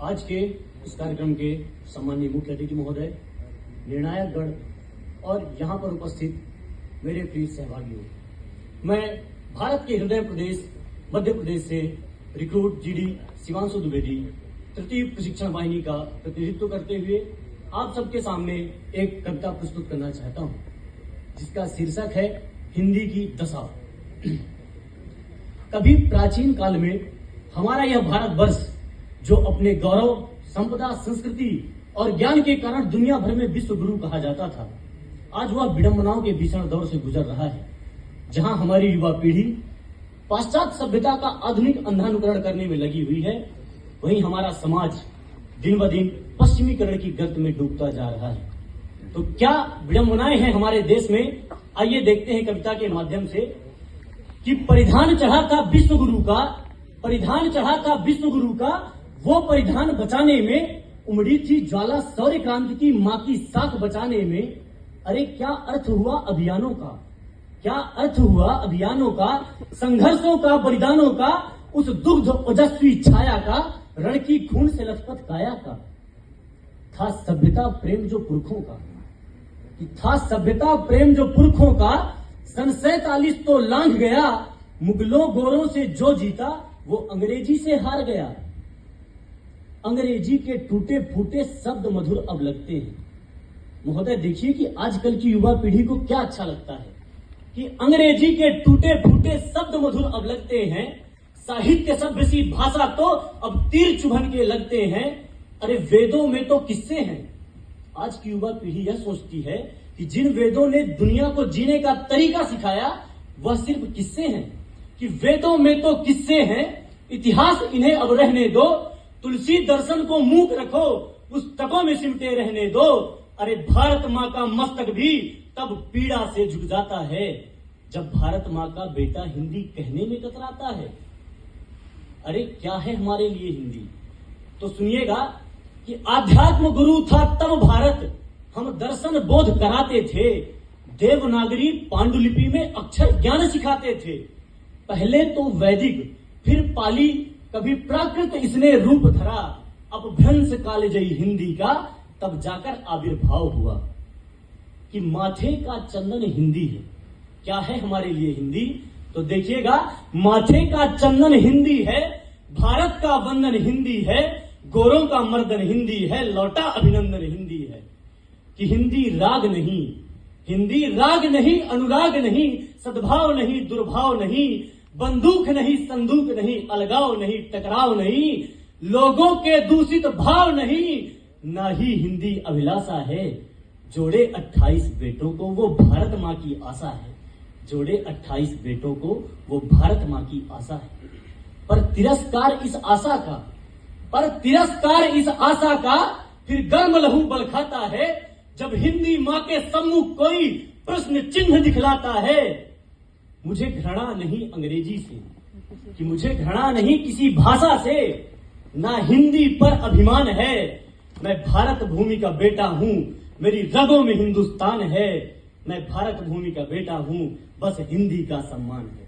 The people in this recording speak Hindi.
आज के इस कार्यक्रम के सम्माननीय मुख्य अतिथि महोदय, निर्णायक गण और यहाँ पर उपस्थित मेरे प्रिय सहभागियों, मैं भारत के हृदय प्रदेश मध्य प्रदेश से रिक्रूट जीडी शिवांशु द्विवेदी तृतीय प्रशिक्षण वाहिनी का प्रतिनिधित्व करते हुए आप सबके सामने एक कविता प्रस्तुत करना चाहता हूँ, जिसका शीर्षक है हिंदी की दशा। कभी प्राचीन काल में हमारा यह भारतवर्ष, जो अपने गौरव, संपदा, संस्कृति और ज्ञान के कारण दुनिया भर में विश्व गुरु कहा जाता था, आज वह विडंबनाओं के भीषण दौर से गुजर रहा है, जहां हमारी युवा पीढ़ी पाश्चात्य सभ्यता का आधुनिक अंधानुकरण करने में लगी हुई है, वहीं हमारा समाज दिन ब दिन पश्चिमीकरण की गर्त में डूबता जा रहा है। तो क्या विडंबनाएं हैं हमारे देश में? आइए देखते हैं कविता के माध्यम से कि परिधान चढ़ा था विश्व गुरु का वो परिधान बचाने में उमड़ी थी ज्वाला, शौर्य क्रांति की मां की साख बचाने में। अरे क्या अर्थ हुआ अभियानों का, क्या अर्थ हुआ अभियानों का, संघर्षों का, बलिदानों का, उस दुग्ध ओजस्वी छाया का, रण की खून से लथपथ काया का। था सभ्यता प्रेम जो पुरखों का, था सभ्यता प्रेम जो पुरखों का, सन 47 तो लांघ गया, मुगलों गोरों से जो जीता वो अंग्रेजी से हार गया। अंग्रेजी के टूटे फूटे शब्द मधुर अब लगते हैं। महोदय देखिए कि आजकल की युवा पीढ़ी को क्या अच्छा लगता है कि अंग्रेजी के टूटे फूटे शब्द मधुर अब लगते हैं, साहित्य सभ्य सी भाषा तो अब तीर चुभन के लगते हैं। अरे वेदों में तो किस्से हैं। आज की युवा पीढ़ी यह सोचती है कि जिन वेदों ने दुनिया को जीने का तरीका सिखाया वह सिर्फ किस्से हैं, कि वेदों में तो किस्से हैं, इतिहास इन्हें अब रहने दो, तुलसी दर्शन को मूक रखो, पुस्तकों में सिमटे रहने दो। अरे भारत माँ का मस्तक भी तब पीड़ा से झुक जाता है जब भारत माँ का बेटा हिंदी कहने में कतराता है। अरे क्या है हमारे लिए हिंदी? तो सुनिएगा कि आध्यात्म गुरु था तब भारत, हम दर्शन बोध कराते थे, देवनागरी पांडुलिपि में अक्षर ज्ञान सिखाते थे। पहले तो वैदिक फिर पाली, कभी प्राकृत इसने रूप धरा, अब भ्रंश कालजयी हिंदी का तब जाकर आविर्भाव हुआ। कि माथे का चंदन हिंदी है। क्या है हमारे लिए हिंदी? तो देखिएगा, माथे का चंदन हिंदी है, भारत का वंदन हिंदी है, गोरों का मर्दन हिंदी है, लौटा अभिनंदन हिंदी है। कि हिंदी राग नहीं, अनुराग नहीं, सद्भाव नहीं, दुर्भाव नहीं, बंदूक नहीं, संदूक नहीं, अलगाव नहीं, टकराव नहीं, लोगों के दूषित भाव नहीं, ना ही हिंदी अभिलाषा है। जोड़े 28 बेटों को वो भारत माँ की आशा है, जोड़े 28 बेटों को वो भारत माँ की आशा है। पर तिरस्कार इस आशा का फिर गर्म लहू बल खाता है, जब हिंदी माँ के सम्मुख कोई प्रश्न चिन्ह दिखलाता है। मुझे घृणा नहीं अंग्रेजी से, कि मुझे घृणा नहीं किसी भाषा से, ना हिंदी पर अभिमान है। मैं भारत भूमि का बेटा हूँ, मेरी रगों में हिंदुस्तान है। मैं भारत भूमि का बेटा हूँ, बस हिंदी का सम्मान है।